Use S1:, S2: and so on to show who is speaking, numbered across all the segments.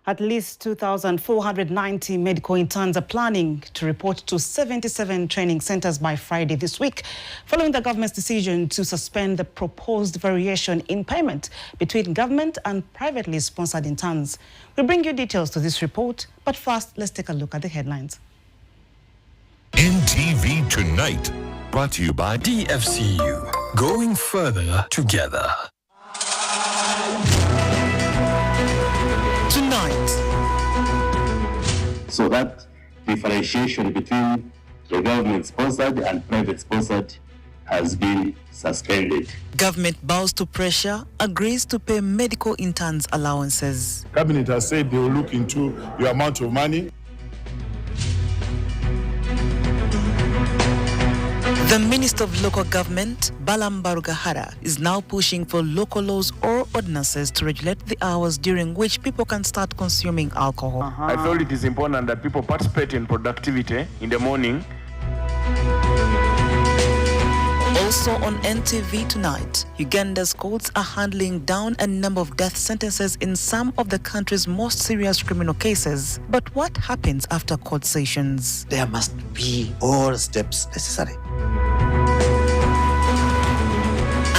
S1: At least 2,490 medical interns are planning to report to 77 training centers by Friday this week, following the government's decision to suspend the proposed variation in payment between government and privately sponsored interns. We'll bring you details to this report, but first, let's take a look at the headlines.
S2: NTV Tonight, brought to you by DFCU, going further together.
S3: So that differentiation between the government-sponsored and private-sponsored has been suspended.
S4: Government bows to pressure, agrees to pay medical interns allowances.
S5: Cabinet has said they will look into your amount of money.
S4: The Minister of Local Government, Balam Barugahara, is now pushing for local laws or ordinances to regulate the hours during which people can start consuming alcohol.
S6: I feel it is important that people participate in productivity in the morning.
S4: Also on NTV Tonight, Uganda's courts are handling down a number of death sentences in some of the country's most serious criminal cases. But what happens after court sessions?
S7: There must be all steps necessary.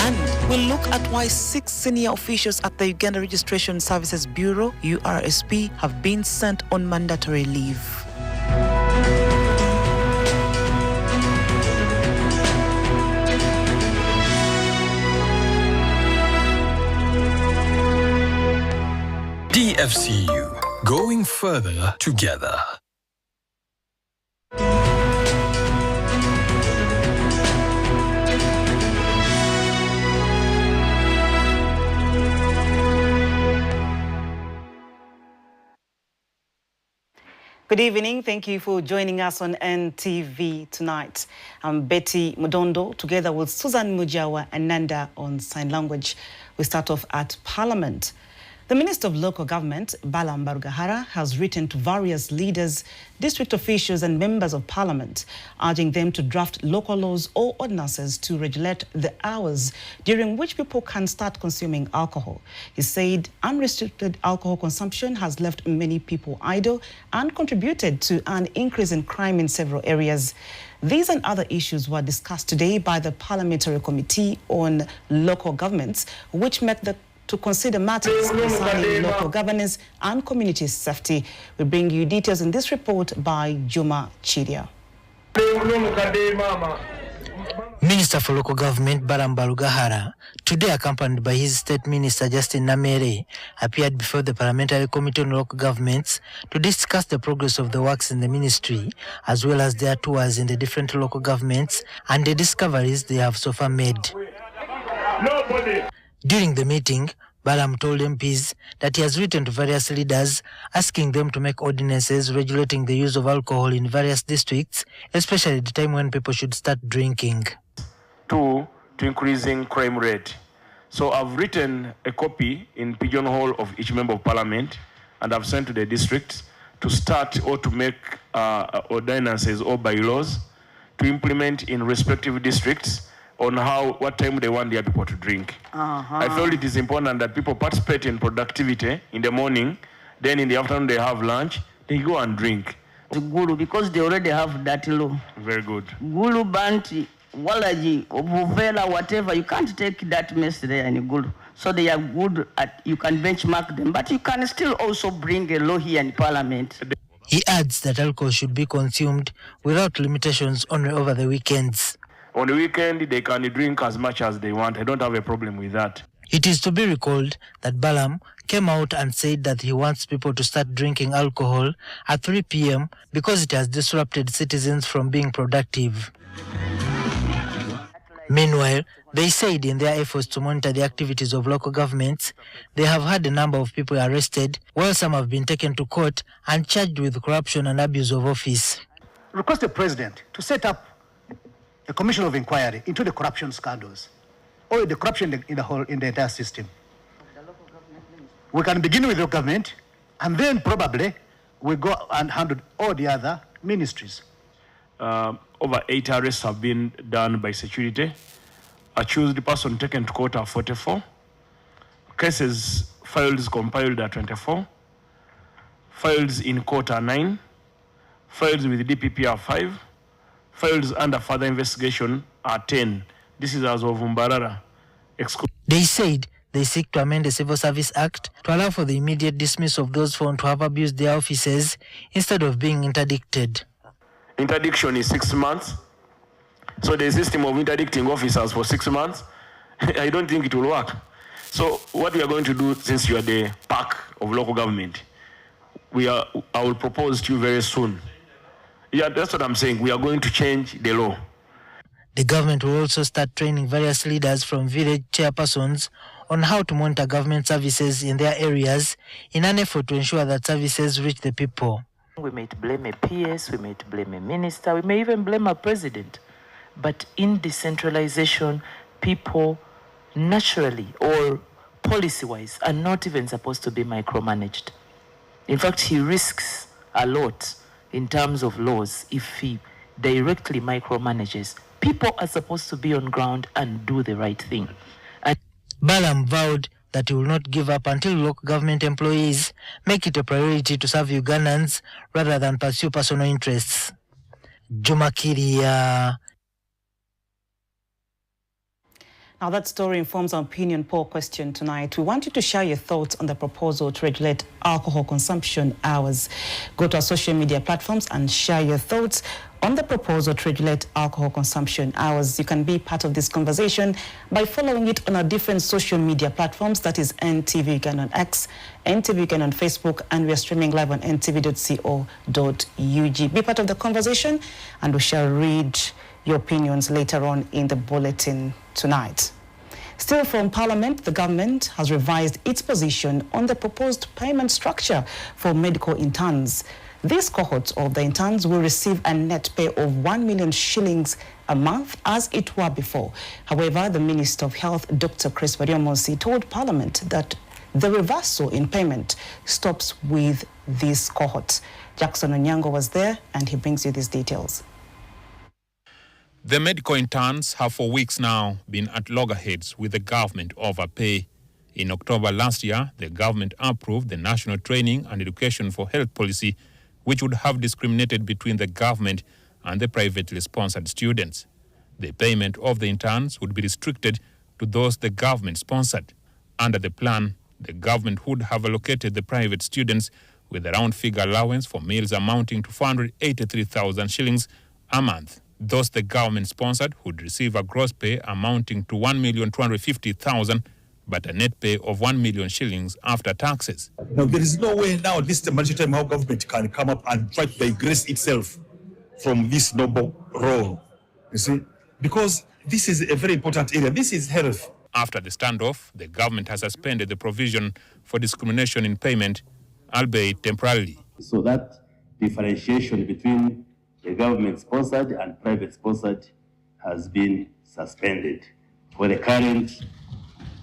S4: And we'll look at why 6 senior officials at the Uganda Registration Services Bureau, URSB, have been sent on mandatory leave.
S2: DFCU, going further together.
S1: Good evening. Thank you for joining us on NTV Tonight. I'm Betty Mudondo, together with Susan Mujawa and Nanda on Sign Language. We start off at Parliament. The Minister of Local Government, Balam Barugahara, has written to various leaders, district officials and members of Parliament, urging them to draft local laws or ordinances to regulate the hours during which people can start consuming alcohol. He said unrestricted alcohol consumption has left many people idle and contributed to an increase in crime in several areas. These and other issues were discussed today by the Parliamentary Committee on Local Governments, which met to consider matters concerning local governance and community safety. We bring you details in this report by Juma Chidia.
S8: Minister for Local Government Balam Barugahara, today accompanied by his State Minister Justin Namere, appeared before the Parliamentary Committee on Local Governments to discuss the progress of the works in the ministry, as well as their tours in the different local governments and the discoveries they have so far made. During the meeting, Balam told MPs that he has written to various leaders asking them to make ordinances regulating the use of alcohol in various districts, especially at the time when people should start drinking.
S6: To increasing crime rate. So I've written a copy in pigeonhole of each member of parliament, and I've sent to the districts to start or to make ordinances or bylaws to implement in respective districts on what time they want their people to drink. I feel it is important that people participate in productivity in the morning, then in the afternoon they have lunch, they go and drink.
S9: Gulu, because they already have that law.
S6: Very good.
S9: Gulu, Banti, Walaji, Obuvela, whatever, you can't take that mess there in Gulu. So they are good at, you can benchmark them, but you can still also bring a law here in Parliament.
S8: He adds that alcohol should be consumed without limitations only over the weekends.
S6: On the weekend, they can drink as much as they want. I don't have a problem with that.
S8: It is to be recalled that Balam came out and said that he wants people to start drinking alcohol at 3 p.m. because it has disrupted citizens from being productive. Meanwhile, they said in their efforts to monitor the activities of local governments, they have had a number of people arrested, while some have been taken to court and charged with corruption and abuse of office.
S10: Request the President to set up a commission of inquiry into the corruption scandals or the corruption in the entire system. We can begin with the government, and then probably we go and handle all the other ministries.
S6: Over 8 arrests have been done by security. Accused person taken to court are 44. Cases filed is compiled at 24. files in court are 9, files with DPP are 5, files under further investigation are 10. This is as of Mbarara.
S8: They said they seek to amend the Civil Service Act to allow for the immediate dismissal of those found to have abused their offices instead of being interdicted.
S6: Interdiction is 6 months. So the system of interdicting officers for 6 months, I don't think it will work. So what we are going to do, since you are the PAC of local government, I will propose to you very soon. Yeah, that's what I'm saying. We are going to change the law.
S8: The government will also start training various leaders from village chairpersons on how to monitor government services in their areas in an effort to ensure that services reach the people.
S11: We may blame a PS, we may blame a minister, we may even blame a president. But in decentralization, people naturally or policy-wise are not even supposed to be micromanaged. In fact, he risks a lot in terms of laws if he directly micromanages. People are supposed to be on ground and do the right thing.
S8: Balam vowed that he will not give up until local government employees make it a priority to serve Ugandans rather than pursue personal interests. Juma Kiria.
S1: Now that story informs our opinion poll question tonight. We want you to share your thoughts on the proposal to regulate alcohol consumption hours. Go to our social media platforms and share your thoughts on the proposal to regulate alcohol consumption hours. You can be part of this conversation by following it on our different social media platforms. That is NTV Uganda on X, NTV Uganda on Facebook, and we are streaming live on ntv.co.ug. Be part of the conversation and we shall read your opinions later on in the bulletin tonight. Still from Parliament, the government has revised its position on the proposed payment structure for medical interns. This cohort of the interns will receive a net pay of 1 million shillings a month as it were before. However, the Minister of Health, Dr. Chris Bariomosi, told Parliament that the reversal in payment stops with this cohort. Jackson Onyango was there and he brings you these details.
S12: The medical interns have for weeks now been at loggerheads with the government over pay. In October last year, the government approved the National Training and Education for Health policy, which would have discriminated between the government and the privately sponsored students. The payment of the interns would be restricted to those the government sponsored. Under the plan, the government would have allocated the private students with a round-figure allowance for meals amounting to 483,000 shillings a month. Those the government sponsored would receive a gross pay amounting to 1,250,000, but a net pay of 1 million shillings after taxes.
S5: Now, there is no way now this budget time how government can come up and try to digress itself from this noble role, you see, because this is a very important area. This is health.
S12: After the standoff, the government has suspended the provision for discrimination in payment, albeit temporarily.
S3: So that differentiation between the government-sponsored and private-sponsored has been suspended for the current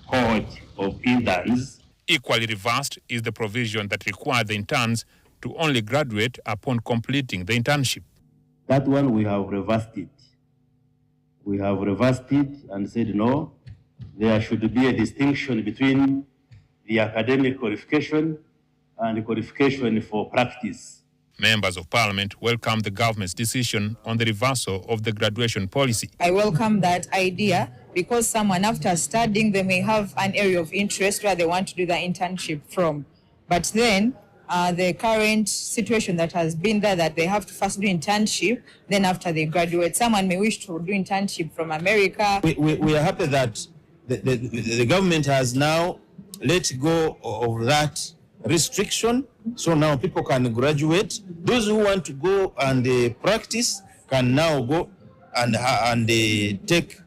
S3: cohort of interns.
S12: Equally reversed is the provision that requires the interns to only graduate upon completing the internship.
S3: That one we have reversed it. We have reversed it and said no, there should be a distinction between the academic qualification and the qualification for practice.
S12: Members of Parliament welcome the government's decision on the reversal of the graduation policy.
S13: I welcome that idea because someone after studying, they may have an area of interest where they want to do the internship from. But then the current situation that has been there that they have to first do internship, then after they graduate, someone may wish to do internship from America.
S14: We are happy that the government has now let go of that restriction, so now people can graduate. Those who want to go and practice can now go and take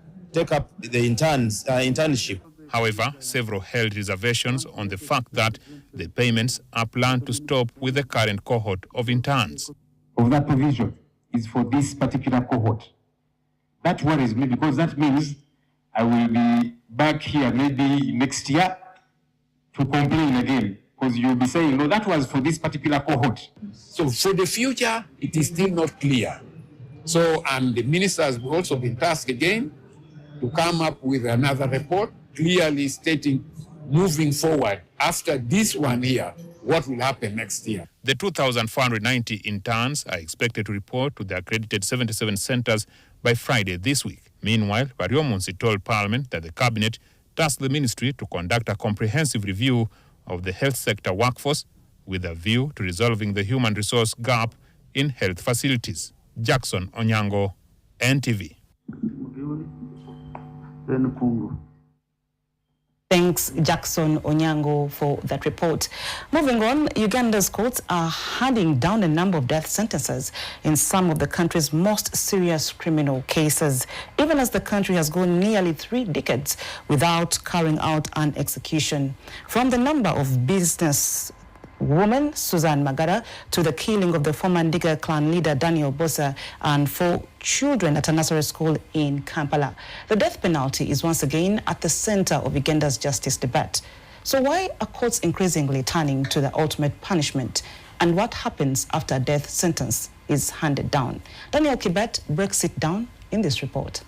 S14: up the internship.
S12: However, several held reservations on the fact that the payments are planned to stop with the current cohort of interns.
S15: Of that provision is for this particular cohort. That worries me because that means I will be back here maybe next year to complain again. Because you'll be saying, no, that was for this particular cohort.
S16: So for the future, it is still not clear. So, and the ministers will also be tasked again to come up with another report clearly stating moving forward after this one here, what will happen next year.
S12: The 2,490 interns are expected to report to the accredited 77 centers by Friday this week. Meanwhile, Baryomunsi told Parliament that the Cabinet tasked the ministry to conduct a comprehensive review of the health sector workforce with a view to resolving the human resource gap in health facilities. Jackson Onyango, NTV.
S1: Thanks, Jackson Onyango, for that report. Moving on, Uganda's courts are handing down a number of death sentences in some of the country's most serious criminal cases, even as the country has gone nearly 3 decades without carrying out an execution. From the number of business woman Susan Magara to the killing of the former Ndiga clan leader Daniel Bosa and 4 children at a nursery school in Kampala. The death penalty is once again at the center of Uganda's justice debate. So why are courts increasingly turning to the ultimate punishment? And what happens after a death sentence is handed down? Daniel Kibet breaks it down in this report.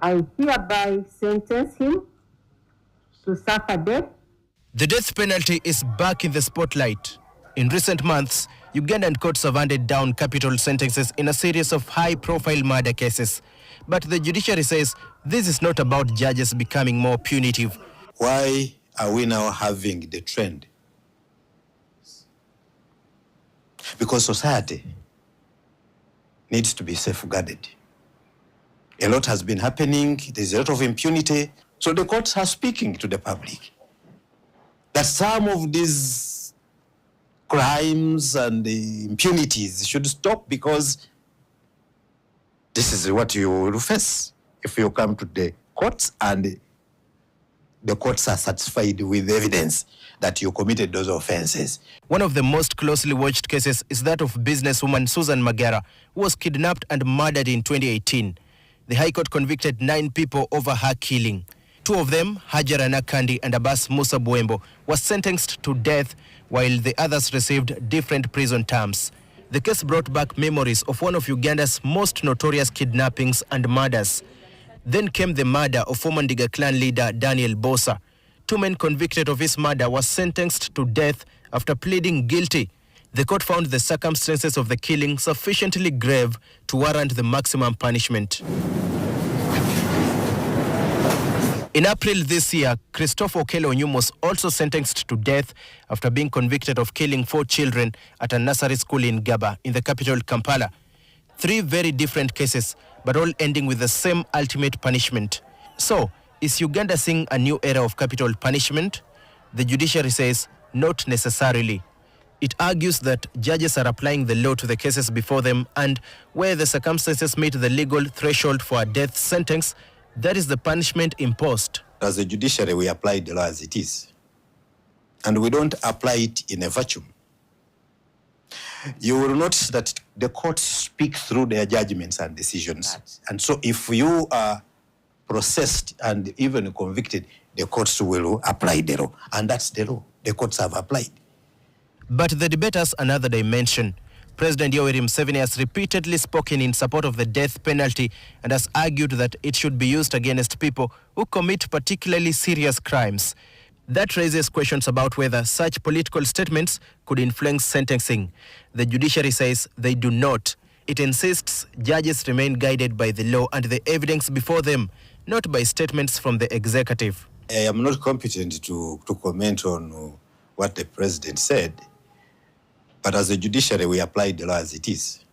S17: I hereby sentence him to suffer death.
S18: The death penalty is back in the spotlight. In recent months, Ugandan courts have handed down capital sentences in a series of high-profile murder cases. But the judiciary says this is not about judges becoming more punitive.
S7: Why are we now having the trend? Because society needs to be safeguarded. A lot has been happening, there's a lot of impunity, so the courts are speaking to the public that some of these crimes and the impunities should stop, because this is what you will face if you come to the courts and the courts are satisfied with evidence that you committed those offenses.
S18: One of the most closely watched cases is that of businesswoman Susan Magara, who was kidnapped and murdered in 2018. The High Court convicted 9 people over her killing. 2 of them, Hajara Nakandi and Abbas Musa Buembo, were sentenced to death, while the others received different prison terms. The case brought back memories of one of Uganda's most notorious kidnappings and murders. Then came the murder of former Ndiga clan leader Daniel Bosa. 2 men convicted of his murder were sentenced to death after pleading guilty. The court found the circumstances of the killing sufficiently grave to warrant the maximum punishment. In April this year, Christopher Okello Onyum was also sentenced to death after being convicted of killing 4 children at a nursery school in Gaba, in the capital Kampala. 3 very different cases, but all ending with the same ultimate punishment. So, is Uganda seeing a new era of capital punishment? The judiciary says not necessarily. It argues that judges are applying the law to the cases before them, and where the circumstances meet the legal threshold for a death sentence, that is the punishment imposed.
S7: As a judiciary, we apply the law as it is, and we don't apply it in a vacuum. You will notice that the courts speak through their judgments and decisions. And so if you are processed and even convicted, the courts will apply the law. And that's the law the courts have applied.
S18: But the debate has another dimension. President Yoweri Museveni has repeatedly spoken in support of the death penalty and has argued that it should be used against people who commit particularly serious crimes. That raises questions about whether such political statements could influence sentencing. The judiciary says they do not. It insists judges remain guided by the law and the evidence before them, not by statements from the executive.
S7: I am not competent to comment on what the president said. But as a judiciary, we apply the law as it is,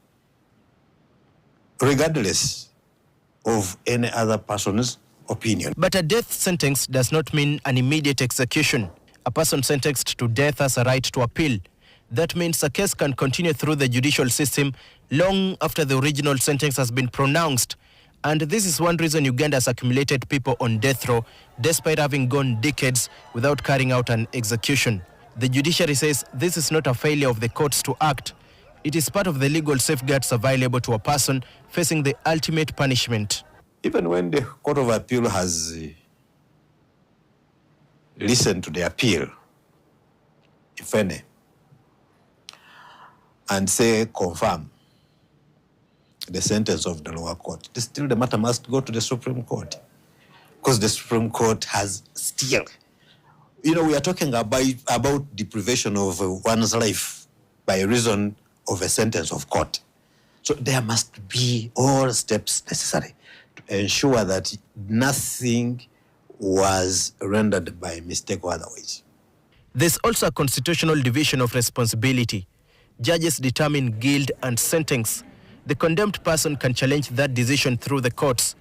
S7: regardless of any other person's opinion.
S18: But a death sentence does not mean an immediate execution. A person sentenced to death has a right to appeal. That means a case can continue through the judicial system long after the original sentence has been pronounced. And this is one reason Uganda has accumulated people on death row, despite having gone decades without carrying out an execution. The judiciary says this is not a failure of the courts to act. It is part of the legal safeguards available to a person facing the ultimate punishment.
S7: Even when the Court of Appeal has listened to the appeal, if any, and say confirm the sentence of the lower court, still the matter must go to the Supreme Court, because the Supreme Court has still You know, we are talking about deprivation of one's life by reason of a sentence of court. So there must be all steps necessary to ensure that nothing was rendered by mistake or otherwise.
S18: There's also a constitutional division of responsibility. Judges determine guilt and sentence. The condemned person can challenge that decision through the courts.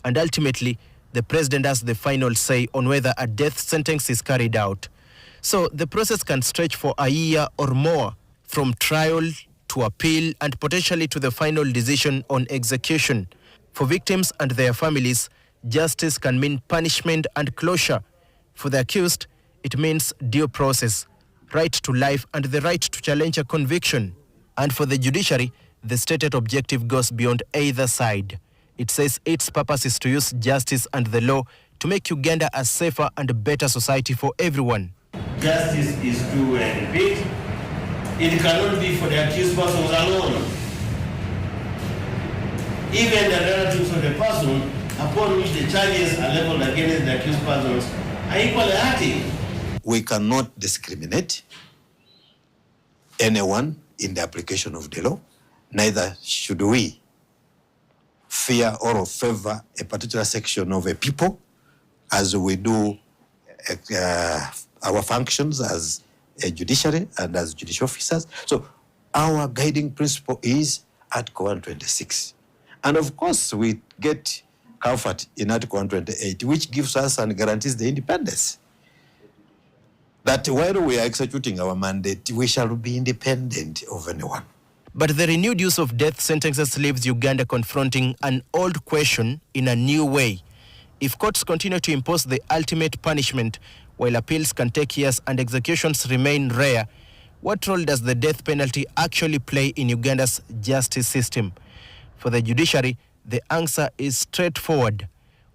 S18: And ultimately, the president has the final say on whether a death sentence is carried out. So the process can stretch for a year or more, from trial to appeal and potentially to the final decision on execution. For victims and their families, justice can mean punishment and closure. For the accused, it means due process, right to life and the right to challenge a conviction. And for the judiciary, the stated objective goes beyond either side. It says its purpose is to use justice and the law to make Uganda a safer and better society for everyone.
S3: Justice is to repeat. It cannot be for the accused persons alone. Even the relatives of the person upon which the charges are leveled against the accused persons are equally acting.
S7: We cannot discriminate anyone in the application of the law. Neither should we fear or favor a particular section of a people as we do our functions as a judiciary and as judicial officers. So our guiding principle is Article 126. And of course, we get comfort in Article 128, which gives us and guarantees the independence. That while we are executing our mandate, we shall be independent of anyone.
S18: But the renewed use of death sentences leaves Uganda confronting an old question in a new way. If courts continue to impose the ultimate punishment, while appeals can take years and executions remain rare, what role does the death penalty actually play in Uganda's justice system? For the judiciary, the answer is straightforward.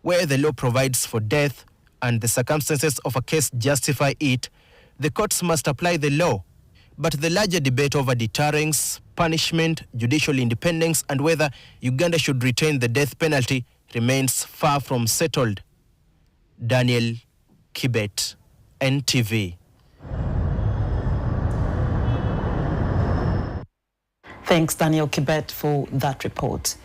S18: Where the law provides for death and the circumstances of a case justify it, the courts must apply the law. But the larger debate over deterrence, punishment, judicial independence, and whether Uganda should retain the death penalty remains far from settled. Daniel Kibet, NTV.
S1: Thanks, Daniel Kibet, for that report.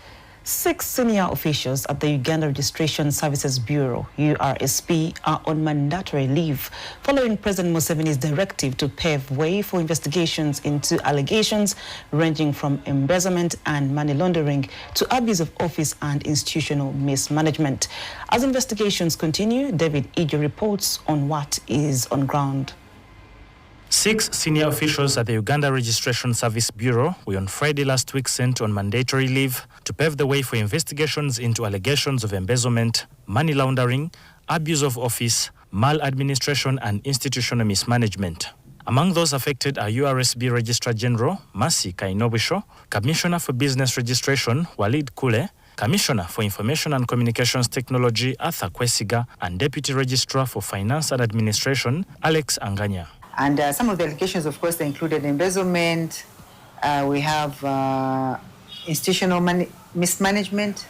S1: 6 senior officials at the Uganda Registration Services Bureau, URSB, are on mandatory leave following President Museveni's directive to pave way for investigations into allegations ranging from embezzlement and money laundering to abuse of office and institutional mismanagement. As investigations continue, David Ijo reports on what is on ground.
S19: 6 senior officials at the Uganda Registration Service Bureau were on Friday last week sent on mandatory leave to pave the way for investigations into allegations of embezzlement, money laundering, abuse of office, maladministration and institutional mismanagement. Among those affected are URSB Registrar General Mercy Kainobisho, Commissioner for Business Registration Walid Kule, Commissioner for Information and Communications Technology Arthur Kwesiga, and Deputy Registrar for Finance and Administration Alex Anganya.
S20: And some of the allegations, of course, they included embezzlement. We have institutional mismanagement,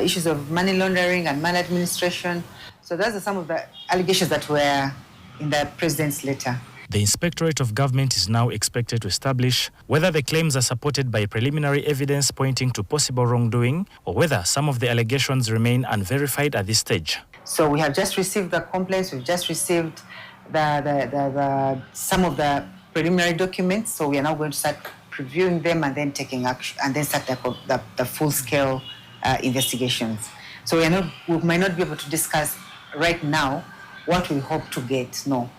S20: issues of money laundering and maladministration. So those are some of the allegations that were in the President's letter.
S19: The Inspectorate of Government is now expected to establish whether the claims are supported by preliminary evidence pointing to possible wrongdoing or whether some of the allegations remain unverified at this stage.
S20: So we have just received the complaints. We've just received some of the preliminary documents, so we are now going to start previewing them and then taking action, and then start the full-scale investigations. So we might not be able to discuss right now what we hope to get, no.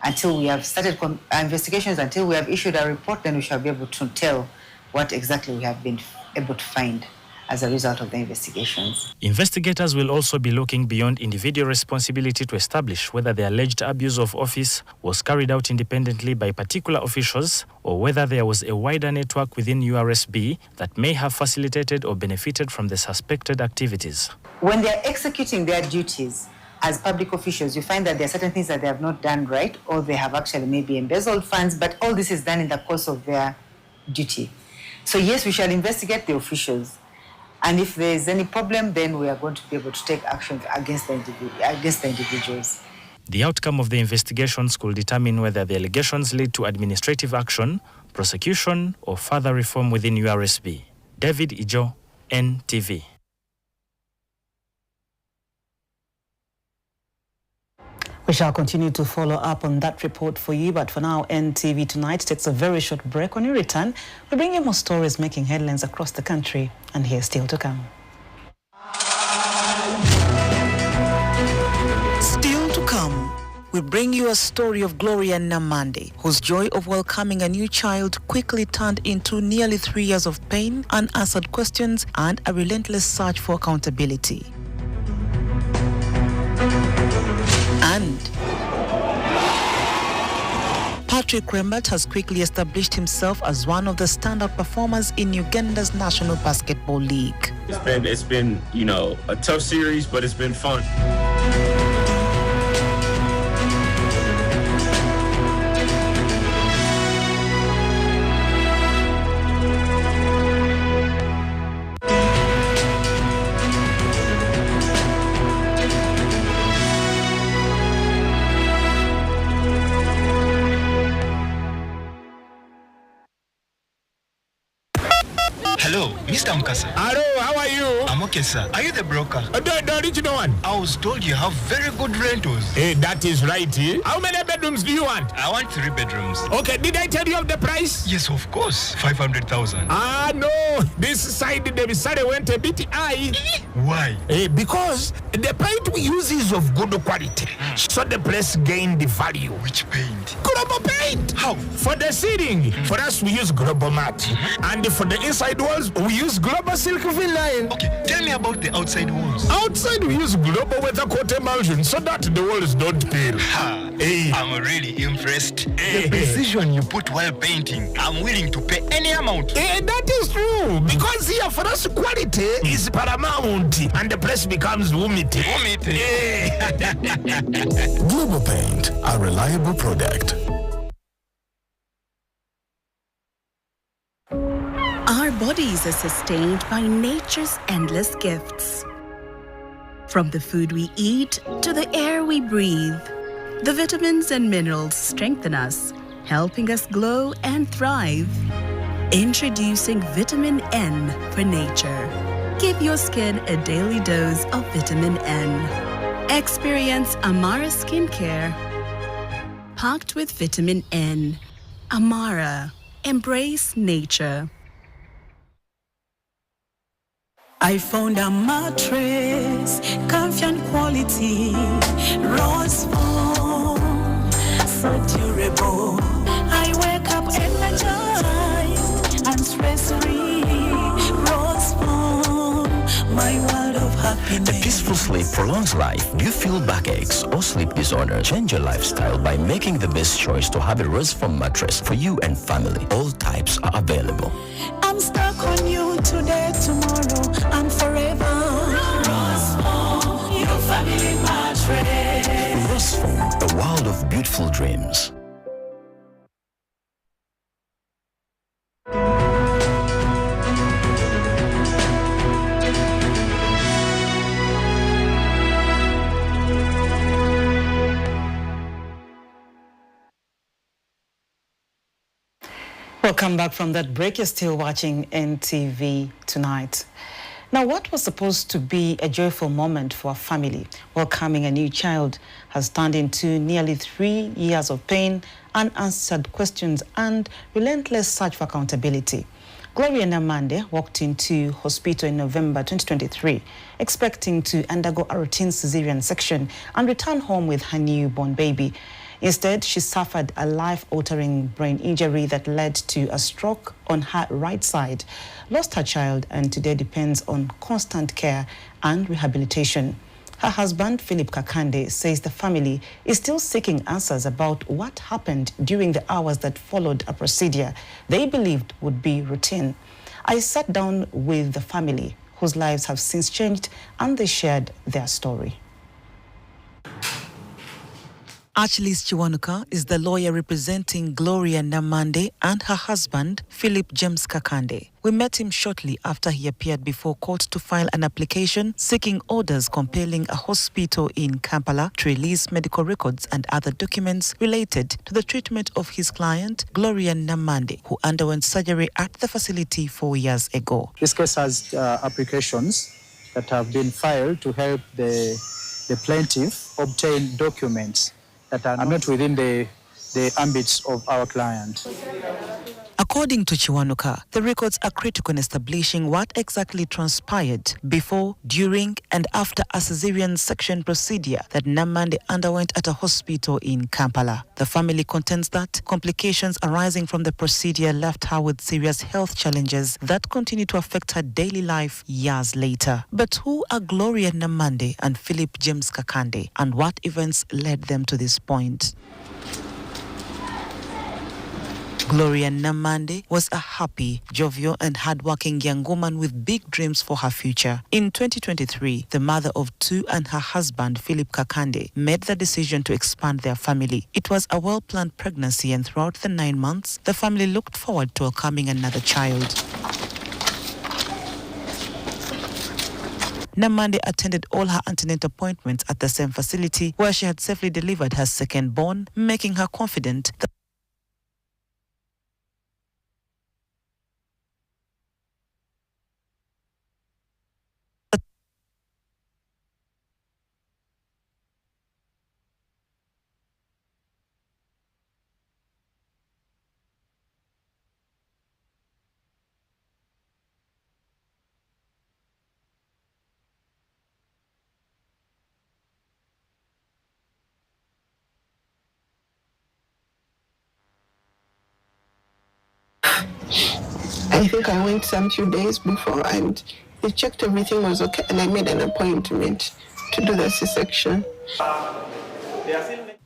S20: Until we have started investigations, until we have issued a report, then we shall be able to tell what exactly we have been able to find as a result of the investigations.
S19: Investigators will also be looking beyond individual responsibility to establish whether the alleged abuse of office was carried out independently by particular officials or whether there was a wider network within URSB that may have facilitated or benefited from the suspected activities.
S20: When they are executing their duties as public officials, you find that there are certain things that they have not done right, or they have actually maybe embezzled funds, but all this is done in the course of their duty. So yes, we shall investigate the officials. And if there is any problem, then we are going to be able to take action against the individuals.
S19: The outcome of the investigations could determine whether the allegations lead to administrative action, prosecution, or further reform within URSB. David Ijo, NTV.
S1: We shall continue to follow up on that report for you, but for now, NTV Tonight takes a very short break. On your return, we bring you more stories making headlines across the country, and here's still to come.
S4: Still to come, we bring you a story of Gloria Namande, whose joy of welcoming a new child quickly turned into nearly 3 years of pain, unanswered questions, and a relentless search for accountability. And Patrick Rembert has quickly established himself as one of the standout performers in Uganda's National Basketball League.
S21: It's been, you know, a tough series, but it's been fun.
S22: Hello, Mr. Mukasa.
S23: Hello, how are you?
S22: I'm okay, sir. Are you the broker?
S23: The original one.
S22: I was told you have very good rentals.
S23: Hey, that is right. How many bedrooms do you want?
S22: I want 3 bedrooms.
S23: Okay, did I tell you of the price?
S22: Yes, of course. 500,000.
S23: No. This side, the side went a bit high.
S22: Why?
S23: Because the paint we use is of good quality. So the place gained the value.
S22: Which paint?
S23: Global paint.
S22: How?
S23: For the ceiling, for us we use Global Mat. And for the inside walls, we use Global Silk Vinyl.
S22: Okay, tell me about the outside walls.
S23: Outside we use Global Weather Coat Emulsion so that the walls don't peel.
S22: Hey, I'm really impressed. The precision you put while painting, I'm willing to pay any amount.
S23: That is true, because here for us quality is paramount and the place becomes humidity.
S2: Global Paint, a reliable product.
S24: Our bodies are sustained by nature's endless gifts. From the food we eat to the air we breathe, the vitamins and minerals strengthen us, helping us glow and thrive. Introducing Vitamin N for nature. Give your skin a daily dose of Vitamin N. Experience Amara Skincare. Packed with Vitamin N. Amara. Embrace nature.
S25: I found a mattress, comfy and quality, rose foam, so durable. I wake up energized and stress-free. Rose foam, my world of happiness.
S26: A peaceful sleep prolongs life. Do you feel backaches or sleep disorder? Change your lifestyle by making the best choice to have a rose foam mattress for you and family. All types are available.
S25: I'm stuck on you today, tomorrow, and forever. Rose foam, your family mattress.
S26: Rose foam, a world of beautiful dreams.
S1: Welcome back from that break. You're still watching NTV Tonight. Now, what was supposed to be a joyful moment for a family welcoming a new child has turned into nearly 3 years of pain, unanswered questions, and relentless search for accountability. Gloria Namande walked into hospital in November 2023, expecting to undergo a routine cesarean section and return home with her newborn baby. Instead, she suffered a life-altering brain injury that led to a stroke on her right side, lost her child, and today depends on constant care and rehabilitation. Her husband, Philip Kakande, says the family is still seeking answers about what happened during the hours that followed a procedure they believed would be routine. I sat down with the family, whose lives have since changed, and they shared their story.
S4: Achilles Chiwanuka is the lawyer representing Gloria Namande and her husband, Philip James Kakande. We met him shortly after he appeared before court to file an application seeking orders compelling a hospital in Kampala to release medical records and other documents related to the treatment of his client, Gloria Namande, who underwent surgery at the facility 4 years ago.
S5: This case has applications that have been filed to help the plaintiff obtain documents that are not within the ambits of our client.
S4: According to Chiwanuka, the records are critical in establishing what exactly transpired before, during, and after a cesarean section procedure that Namande underwent at a hospital in Kampala. The family contends that complications arising from the procedure left her with serious health challenges that continue to affect her daily life years later. But who are Gloria Namande and Philip James Kakande, and what events led them to this point? Gloria Namande was a happy, jovial and hardworking young woman with big dreams for her future. In 2023, the mother of two and her husband, Philip Kakande, made the decision to expand their family. It was a well-planned pregnancy, and throughout the 9 months, the family looked forward to welcoming another child. Namande attended all her antenatal appointments at the same facility where she had safely delivered her second born, making her confident that
S6: I think I went some few days before and they checked everything was okay and I made an appointment to do the C-section.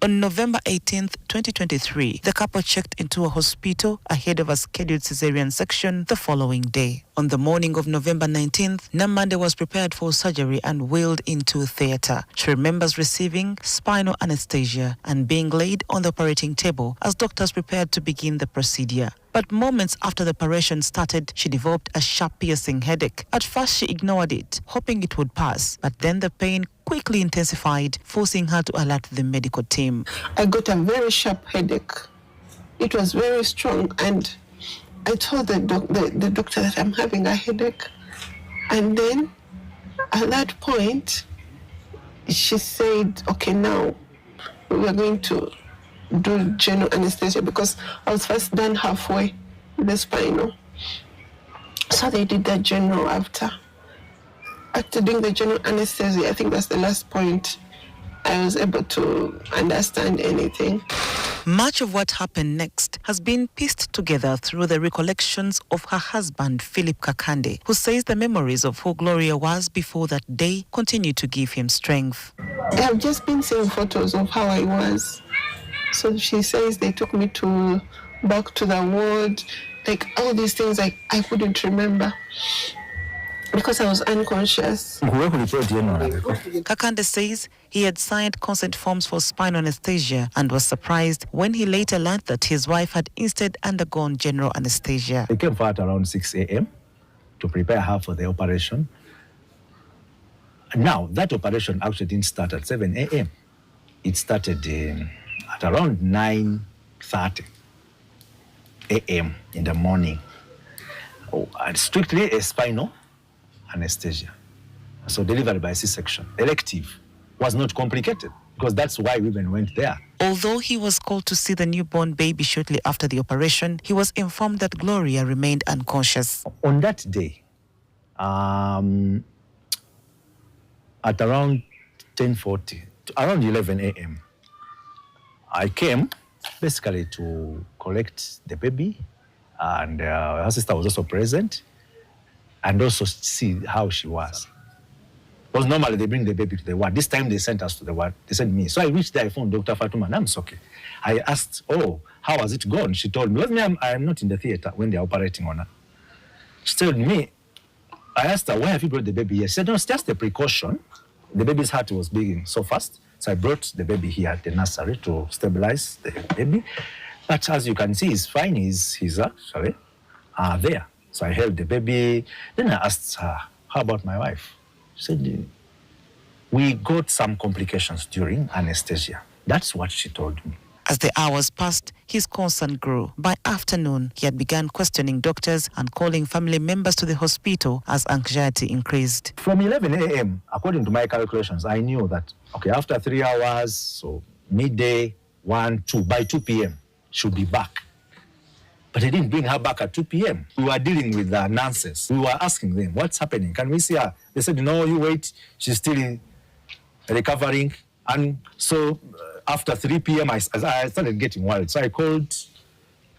S4: On November 18th, 2023, the couple checked into a hospital ahead of a scheduled cesarean section the following day. On the morning of November 19th, Namande was prepared for surgery and wheeled into theatre. She remembers receiving spinal anesthesia and being laid on the operating table as doctors prepared to begin the procedure. But moments after the operation started, she developed a sharp piercing headache. At first, she ignored it, hoping it would pass, but then the pain quickly intensified, forcing her to alert the medical team.
S6: I got a very sharp headache. It was very strong, and I told the doctor that I'm having a headache. And then at that point, she said, okay, now we are going to do general anesthesia because I was first done halfway with the spinal. So they did that general after. After doing the general anesthesia, I think that's the last point I was able to understand anything.
S4: Much of what happened next has been pieced together through the recollections of her husband, Philip Kakande, who says the memories of who Gloria was before that day continue to give him strength.
S6: I've just been seeing photos of how I was. So she says they took me back to the ward, like all these things I couldn't remember because I was unconscious.
S4: Kakande says he had signed consent forms for spinal anesthesia and was surprised when he later learned that his wife had instead undergone general anesthesia.
S8: They came for at around 6 a.m. to prepare her for the operation. Now, that operation actually didn't start at 7 a.m. It started at around 9:30 a.m. in the morning. And strictly a spinal anesthesia. So delivered by C-section. Elective was not complicated because that's why women went there.
S4: Although he was called to see the newborn baby shortly after the operation, he was informed that Gloria remained unconscious.
S8: On that day, at around 10:40, around 11 a.m., I came basically to collect the baby, and her sister was also present, and also see how she was. Because normally they bring the baby to the ward. This time they sent us to the ward. They sent me. So I reached there, I found Dr. Fatuma Namsoke. I asked, how has it gone? She told me, I'm not in the theater when they're operating on her. She told me, I asked her, why have you brought the baby here? She said, no, it's just a precaution. The baby's heart was beating so fast. So I brought the baby here at the nursery to stabilize the baby. But as you can see, he's fine. He's actually there. So I held the baby. Then I asked her, how about my wife? She said, we got some complications during anesthesia. That's what she told me.
S4: As the hours passed, his concern grew. By afternoon, he had begun questioning doctors and calling family members to the hospital as anxiety increased.
S8: From 11 a.m., according to my calculations, I knew that, okay, after 3 hours, so midday, 1, 2, by 2 p.m., she'll be back. But I didn't bring her back at 2 p.m. We were dealing with the nurses. We were asking them, what's happening? Can we see her? They said, no, you wait. She's still recovering. And so after 3 p.m., I started getting worried. So I called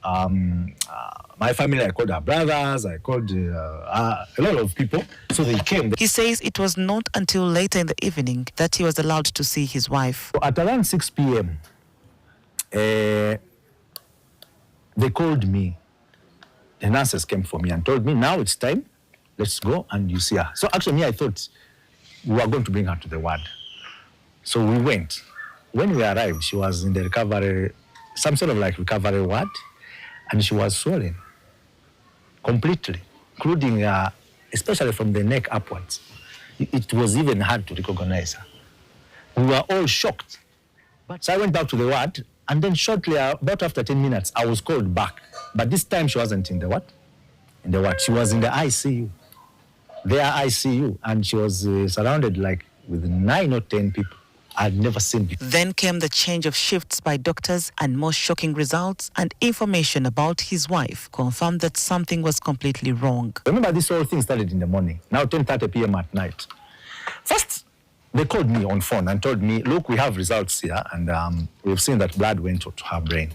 S8: my family, I called our brothers, I called a lot of people. So they came.
S4: He says it was not until later in the evening that he was allowed to see his wife.
S8: At around 6 p.m., they called me. The nurses came for me and told me, now it's time, let's go and you see her. So actually, I thought we were going to bring her to the ward. So we went. When we arrived, she was in the recovery, some sort of like recovery ward, and she was swollen completely, including, especially from the neck upwards. It was even hard to recognize her. We were all shocked. So I went back to the ward, and then shortly, about after 10 minutes, I was called back. But this time she wasn't in the what? In the what? She was in the ICU. Their ICU, and she was surrounded like with 9 or 10 people I'd never seen before.
S4: Then came the change of shifts by doctors and more shocking results, and information about his wife confirmed that something was completely wrong.
S8: Remember, this whole thing started in the morning, now 10:30 p.m. at night. First, they called me on phone and told me, look, we have results here, and we've seen that blood went to her brain.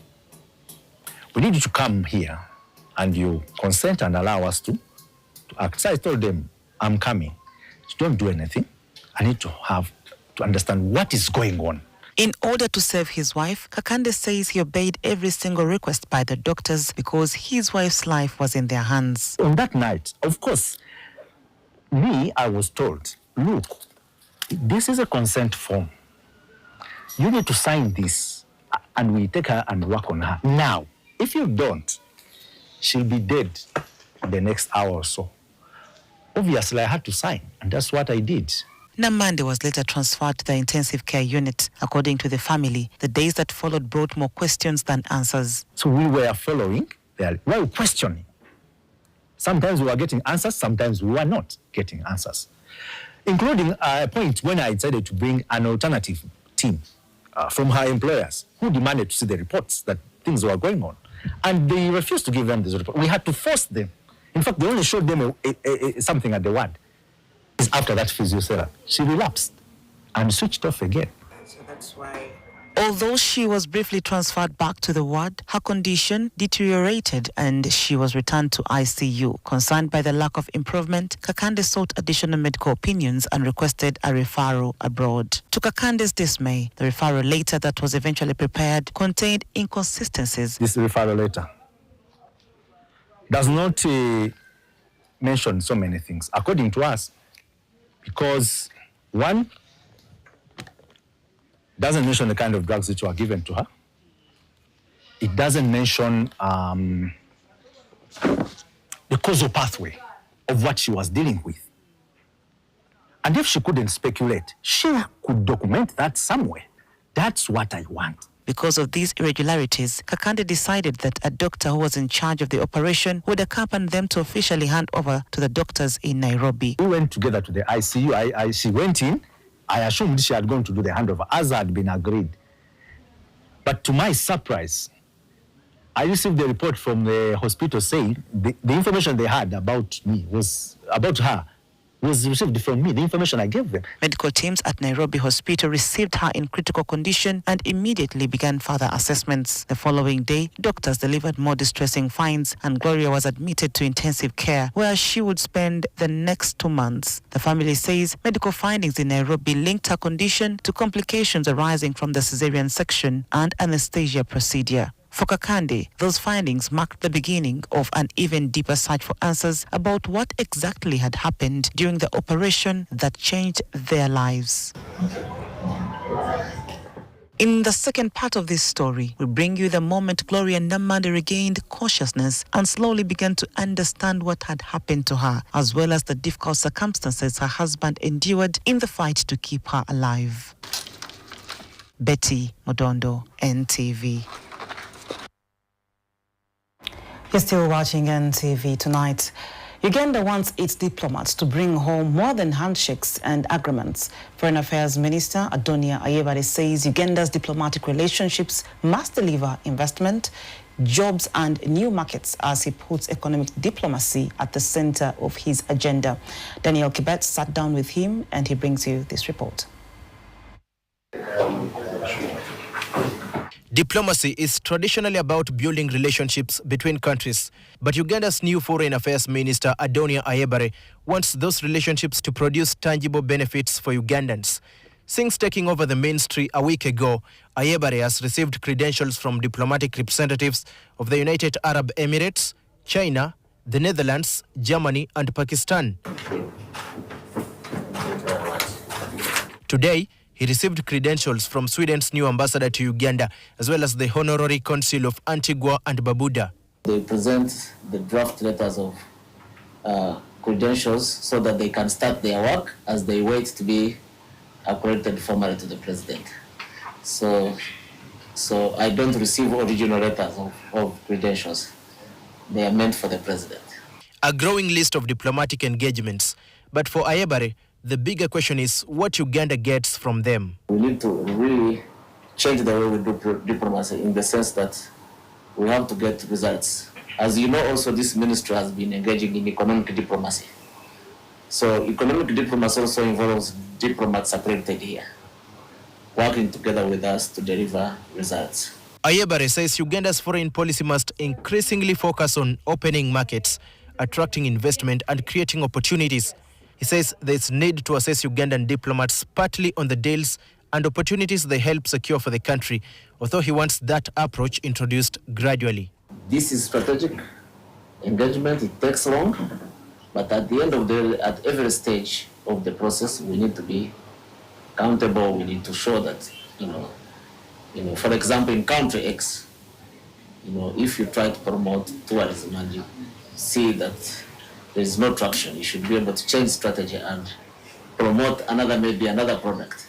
S8: We need you to come here, and you consent and allow us to act. So I told them, I'm coming. Don't do anything. I need to understand what is going on.
S4: In order to save his wife, Kakande says he obeyed every single request by the doctors because his wife's life was in their hands.
S8: On that night, of course, I was told, look, this is a consent form. You need to sign this, and we take her and work on her. Now, if you don't, she'll be dead in the next hour or so. Obviously, I had to sign, and that's what I did.
S4: Namande was later transferred to the intensive care unit. According to the family, the days that followed brought more questions than answers.
S8: So we were following, we were questioning. Sometimes we were getting answers, sometimes we were not getting answers. Including a point when I decided to bring an alternative team from her employers who demanded to see the reports that things were going on. And they refused to give them this report. We had to force them. In fact, they only showed them something at the ward. After that physiotherapy, she relapsed and switched off again.
S20: So that's why.
S4: Although she was briefly transferred back to the ward, her condition deteriorated and she was returned to ICU. Concerned by the lack of improvement, Kakande sought additional medical opinions and requested a referral abroad. To Kakande's dismay, the referral letter that was eventually prepared contained inconsistencies.
S8: This referral letter does not mention so many things, according to us, because one, doesn't mention the kind of drugs which were given to her. It doesn't mention the causal pathway of what she was dealing with. And if she couldn't speculate, she could document that somewhere. That's what I want.
S4: Because of these irregularities, Kakande decided that a doctor who was in charge of the operation would accompany them to officially hand over to the doctors in Nairobi.
S8: We went together to the ICU. She went in. I assumed she had gone to do the handover, as had been agreed. But to my surprise, I received the report from the hospital saying the information they had about me about her was received from me, the information I gave them.
S4: Medical teams at Nairobi Hospital received her in critical condition and immediately began further assessments. The following day, doctors delivered more distressing finds and Gloria was admitted to intensive care, where she would spend the next 2 months. The family says medical findings in Nairobi linked her condition to complications arising from the cesarean section and anesthesia procedure. For Kakande, those findings marked the beginning of an even deeper search for answers about what exactly had happened during the operation that changed their lives. In the second part of this story, we bring you the moment Gloria Namadi regained consciousness and slowly began to understand what had happened to her, as well as the difficult circumstances her husband endured in the fight to keep her alive. Betty Modondo, NTV.
S1: You're still watching NTV Tonight. Uganda wants its diplomats to bring home more than handshakes and agreements. Foreign Affairs Minister Adonia Ayebare says Uganda's diplomatic relationships must deliver investment, jobs and new markets as he puts economic diplomacy at the center of his agenda. Daniel Kibet sat down with him and he brings you this report.
S18: Diplomacy is traditionally about building relationships between countries, but Uganda's new Foreign Affairs Minister Adonia Ayebare wants those relationships to produce tangible benefits for Ugandans. Since taking over the ministry a week ago, Ayebare has received credentials from diplomatic representatives of the United Arab Emirates, China, the Netherlands, Germany and Pakistan. Today, he received credentials from Sweden's new ambassador to Uganda, as well as the honorary consul of Antigua and Barbuda.
S9: They present the draft letters of credentials so that they can start their work as they wait to be accredited formally to the president. So I don't receive original letters of credentials. They are meant for the president.
S18: A growing list of diplomatic engagements, but for Ayebare, the bigger question is what Uganda gets from them.
S9: We need to really change the way we do diplomacy in the sense that we have to get results. As you know, also this ministry has been engaging in economic diplomacy. So economic diplomacy also involves diplomats accredited here, working together with us to deliver results.
S18: Ayebare says Uganda's foreign policy must increasingly focus on opening markets, attracting investment and creating opportunities. He says there is need to assess Ugandan diplomats partly on the deals and opportunities they help secure for the country, although he wants that approach introduced gradually.
S9: This is strategic engagement. It takes long, but at the end of the day, at every stage of the process, we need to be accountable. We need to show that, for example, in country X, if you try to promote tourism and you see that there is no traction, you should be able to change strategy and promote maybe another product.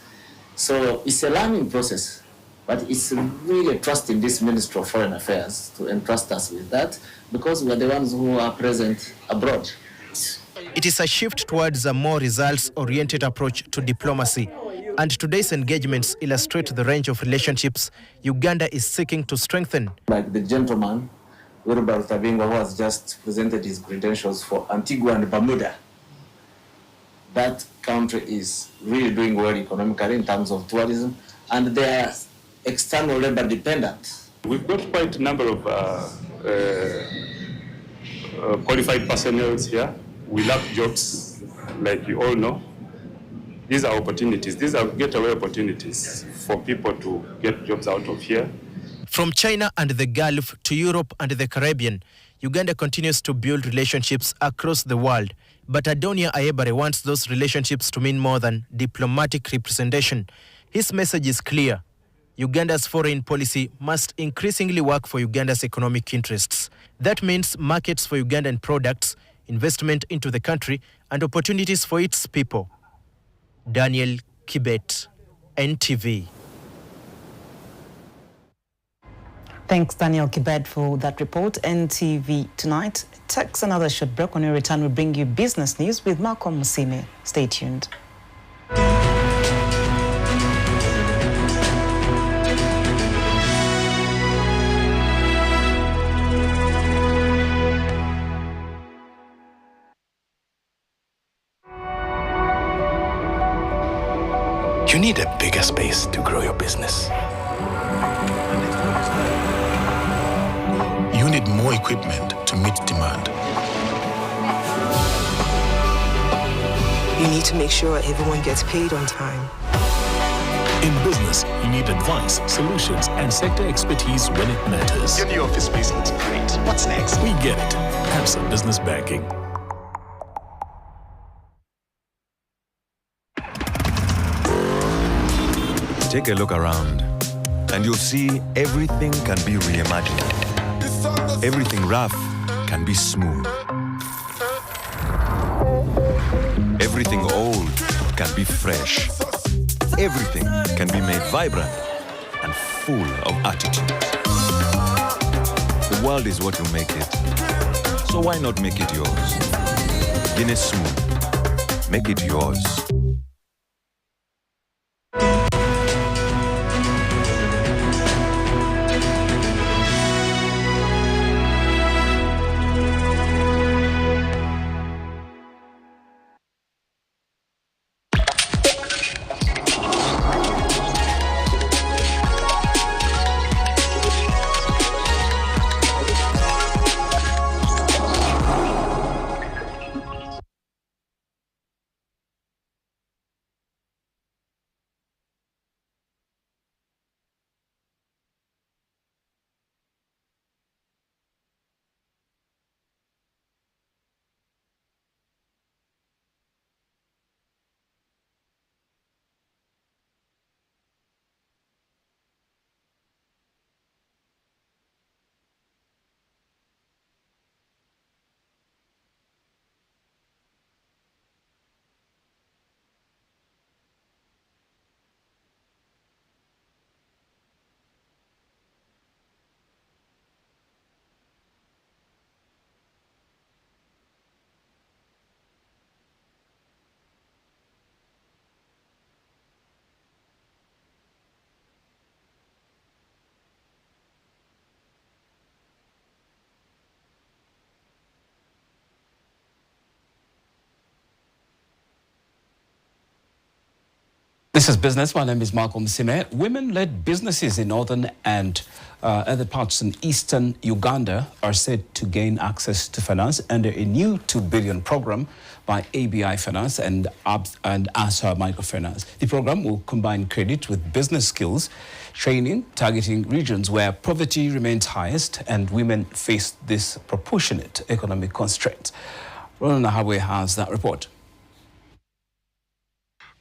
S9: So it's a learning process, but it's really trusting this Ministry of Foreign Affairs to entrust us with that because we are the ones who are present abroad.
S18: It is a shift towards a more results-oriented approach to diplomacy, and today's engagements illustrate the range of relationships Uganda is seeking to strengthen.
S9: Like the gentleman Wilbur Tabingwa, who has just presented his credentials for Antigua and Barbuda. That country is really doing well economically in terms of tourism, and they are external labor dependent.
S10: We've got quite a number of qualified personnel here. We lack jobs, like you all know. These are opportunities. These are getaway opportunities for people to get jobs out of here.
S18: From China and the Gulf to Europe and the Caribbean, Uganda continues to build relationships across the world. But Adonia Ayebare wants those relationships to mean more than diplomatic representation. His message is clear. Uganda's foreign policy must increasingly work for Uganda's economic interests. That means markets for Ugandan products, investment into the country, and opportunities for its people. Daniel Kibet, NTV.
S1: Thanks, Daniel Kibet, for that report. NTV Tonight takes another short break. When we return, we'll bring you business news with Malcolm Musime. Stay tuned.
S2: You need a bigger space to grow your business. You need more equipment to meet demand.
S11: You need to make sure everyone gets paid on time.
S2: In business, you need advice, solutions, and sector expertise when it matters.
S13: Your new office space looks great. What's next?
S2: We get it. Absa Business Banking.
S3: Take a look around, and you'll see everything can be reimagined. Everything rough can be smooth. Everything old can be fresh. Everything can be made vibrant and full of attitude. The world is what you make it. So why not make it yours? Guinness Smooth. Make it yours.
S12: This is Business. My name is Malcolm Sime. Women-led businesses in northern and other parts in eastern Uganda are said to gain access to finance under a new $2 billion program by ABI Finance and ASA Microfinance. The program will combine credit with business skills, training, targeting regions where poverty remains highest and women face disproportionate economic constraints. Rona Nahabwe has that report.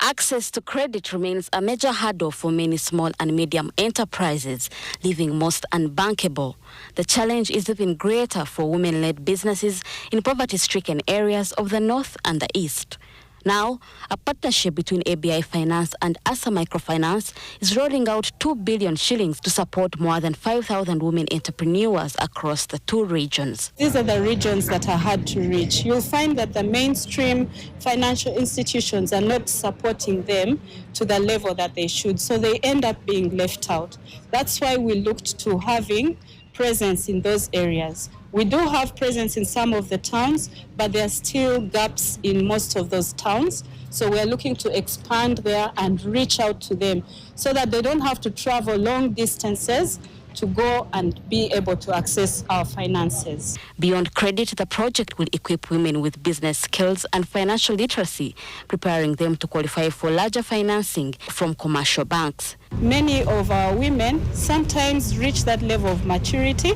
S14: Access to credit remains a major hurdle for many small and medium enterprises, leaving most unbankable. The challenge is even greater for women-led businesses in poverty-stricken areas of the north and the east. Now, a partnership between ABI Finance and ASA Microfinance is rolling out 2 billion shillings to support more than 5,000 women entrepreneurs across the two regions.
S15: These are the regions that are hard to reach. You'll find that the mainstream financial institutions are not supporting them to the level that they should, so they end up being left out. That's why we looked to having presence in those areas. We do have presence in some of the towns, but there are still gaps in most of those towns. So we're looking to expand there and reach out to them so that they don't have to travel long distances to go and be able to access our finances.
S14: Beyond credit, the project will equip women with business skills and financial literacy, preparing them to qualify for larger financing from commercial banks.
S15: Many of our women sometimes reach that level of maturity,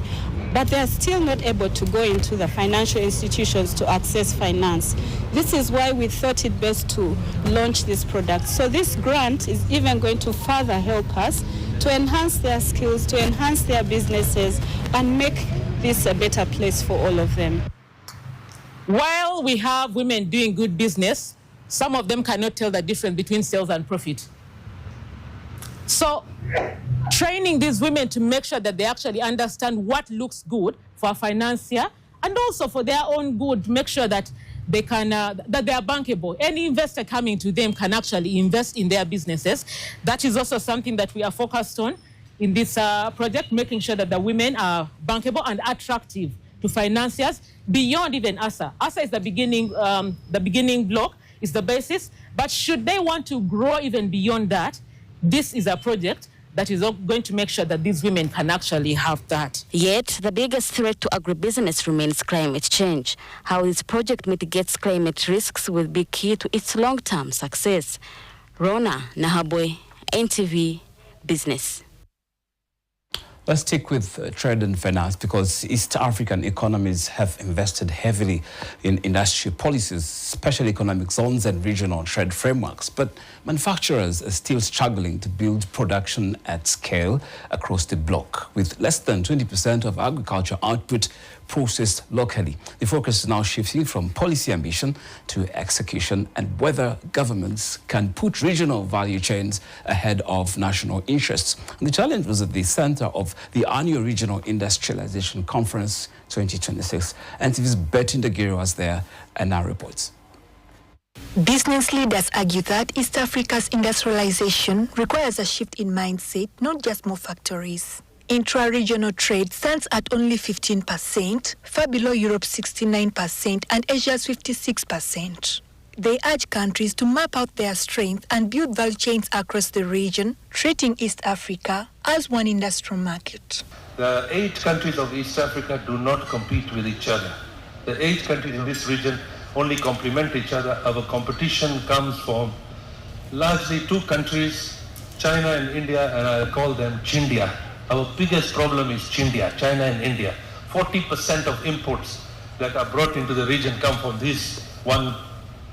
S15: but they are still not able to go into the financial institutions to access finance. This is why we thought it best to launch this product. So this grant is even going to further help us to enhance their skills, to enhance their businesses, and make this a better place for all of them.
S16: While we have women doing good business, some of them cannot tell the difference between sales and profit. So training these women to make sure that they actually understand what looks good for a financier and also for their own good, make sure that they can that they are bankable. Any investor coming to them can actually invest in their businesses. That is also something that we are focused on in this project, making sure that the women are bankable and attractive to financiers beyond even ASA. ASA is the beginning block, is the basis. But should they want to grow even beyond that, this is a project that is going to make sure that these women can actually have that.
S14: Yet, the biggest threat to agribusiness remains climate change. How this project mitigates climate risks will be key to its long-term success. Rona Nahabwe, NTV Business.
S12: Let's stick with trade and finance because East African economies have invested heavily in industry policies, special economic zones and regional trade frameworks. But manufacturers are still struggling to build production at scale across the bloc, with less than 20% of agriculture output processed locally. The focus is now shifting from policy ambition to execution and whether governments can put regional value chains ahead of national interests. And the challenge was at the center of the annual Regional Industrialization Conference 2026. NTV's Betty Ndagiri was there and now reports.
S7: Business leaders argue that East Africa's industrialization requires a shift in mindset, not just more factories. Intra-regional trade stands at only 15%, far below Europe's 69% and Asia's 56%. They urge countries to map out their strengths and build value chains across the region, treating East Africa as one industrial market.
S17: The 8 countries of East Africa do not compete with each other. The 8 countries in this region only complement each other. Our competition comes from largely 2 countries, China and India, and I call them Chindia. Our biggest problem is Chindia, China and India. 40% of imports that are brought into the region come from this one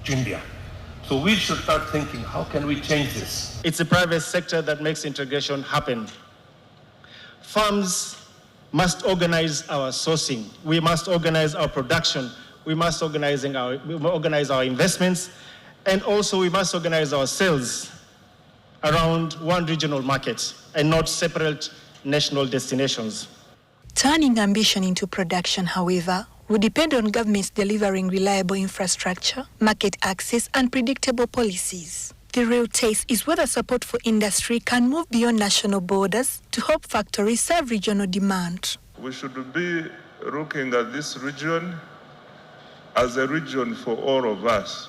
S17: Chindia. So we should start thinking, how can we change this?
S19: It's the private sector that makes integration happen. Firms must organize our sourcing. We must organize our production. We must organize our investments. And also we must organize our sales around one regional market and not separate national destinations.
S7: Turning ambition into production, however, will depend on governments delivering reliable infrastructure, market access, and predictable policies. The real test is whether support for industry can move beyond national borders to help factories serve regional demand.
S21: We should be looking at this region as a region for all of us,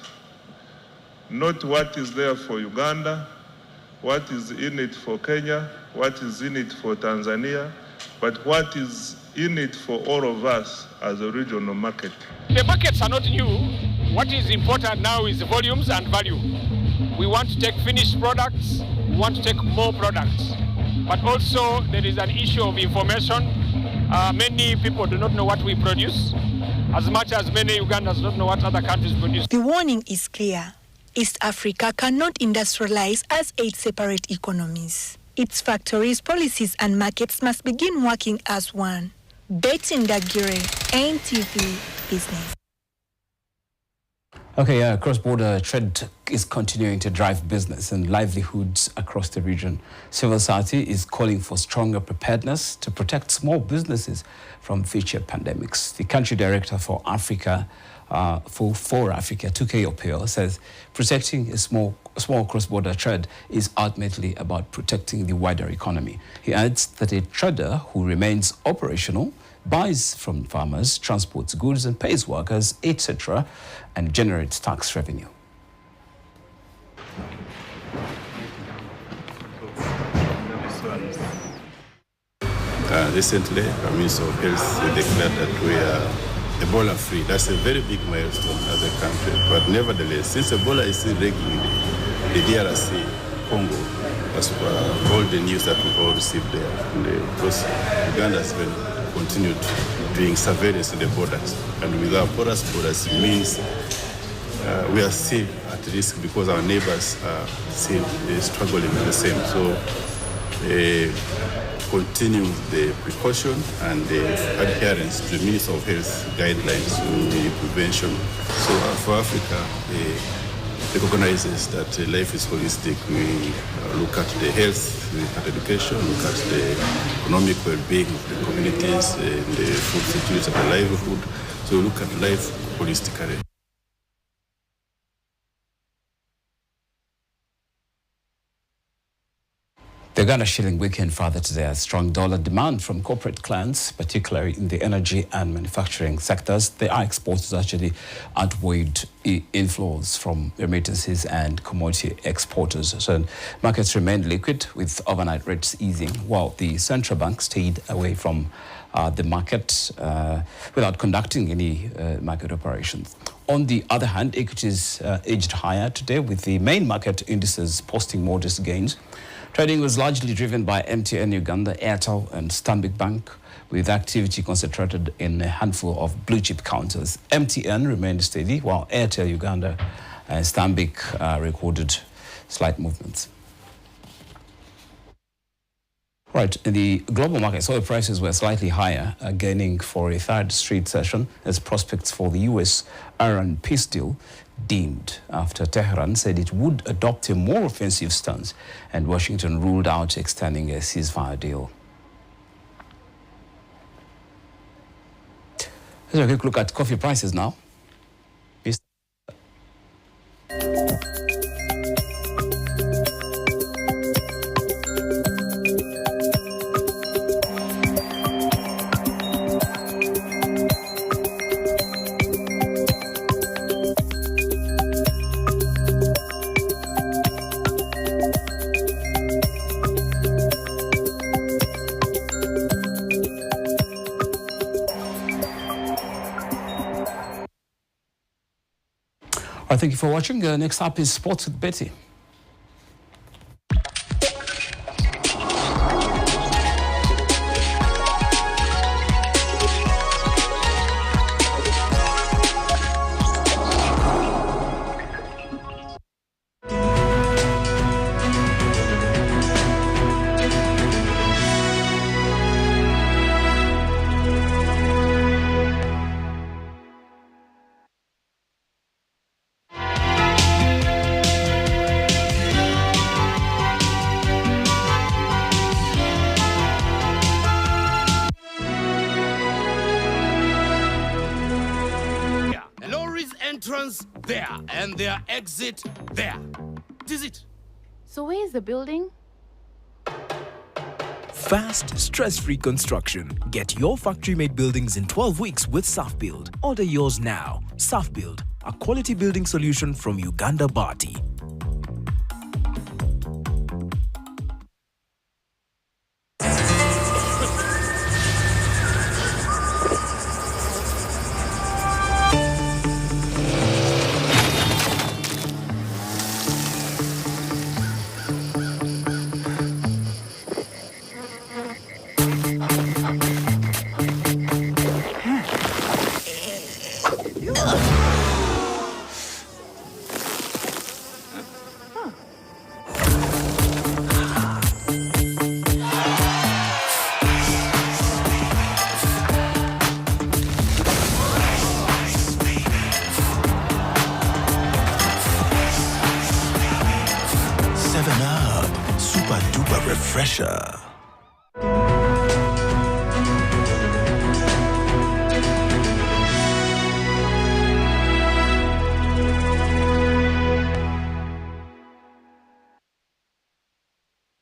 S21: not what is there for Uganda, what is in it for Kenya, what is in it for Tanzania, but what is in it for all of us as a regional market.
S22: The markets are not new. What is important now is volumes and value. We want to take finished products, we want to take more products. But also there is an issue of information. Many people do not know what we produce, as much as many Ugandans don't know what other countries produce.
S7: The warning is clear. East Africa cannot industrialize as 8 separate economies. Its factories, policies, and markets must begin working as one. Betty Ndagiri, NTV Business.
S12: Okay, cross-border trade is continuing to drive business and livelihoods across the region. Civil society is calling for stronger preparedness to protect small businesses from future pandemics. The country director for Africa, for Africa, Tuke Opio, says protecting a small cross-border trade is ultimately about protecting the wider economy. He adds that a trader who remains operational, buys from farmers, transports goods and pays workers, etc., and generates tax revenue.
S23: Recently, our Minister of Health declared that we are Ebola-free. That's a very big milestone as a country. But nevertheless, since Ebola is still regularly, the DRC, Congo, as per all the news that we all received there, and of course, Uganda has been continued doing surveillance in the borders. And with our borders means we are still at risk because our neighbors are still struggling with the same. So continue the precaution and the adherence to the Minister of Health guidelines on the prevention. So for Africa, recognizes that life is holistic. We look at the health, we look at education, look at the economic well-being of the communities, the food security and the livelihood. So we look at life holistically.
S12: The Uganda shilling weakened further today as strong dollar demand from corporate clients, particularly in the energy and manufacturing sectors. The exports actually outweighed inflows from remittances and commodity exporters. So markets remained liquid with overnight rates easing, while the central bank stayed away from the market without conducting any market operations. On the other hand, equities edged higher today with the main market indices posting modest gains. Trading was largely driven by MTN Uganda, Airtel and Stanbic Bank, with activity concentrated in a handful of blue-chip counters. MTN remained steady, while Airtel Uganda and Stanbic recorded slight movements. Right, in the global markets, oil prices were slightly higher, gaining for a third straight session as prospects for the US-Iran peace deal dimmed after Tehran said it would adopt a more offensive stance and Washington ruled out extending a ceasefire deal. Let's have a quick look at coffee prices now. Thank you for watching. Next up is Sports with Betty.
S5: Entrance there and their exit there. This is it.
S6: So where is the building?
S20: Fast, stress-free construction. Get your factory-made buildings in 12 weeks with SAFBuild. Order yours now. SAFBuild, a quality building solution from Uganda Bati.
S24: Super duper refresher.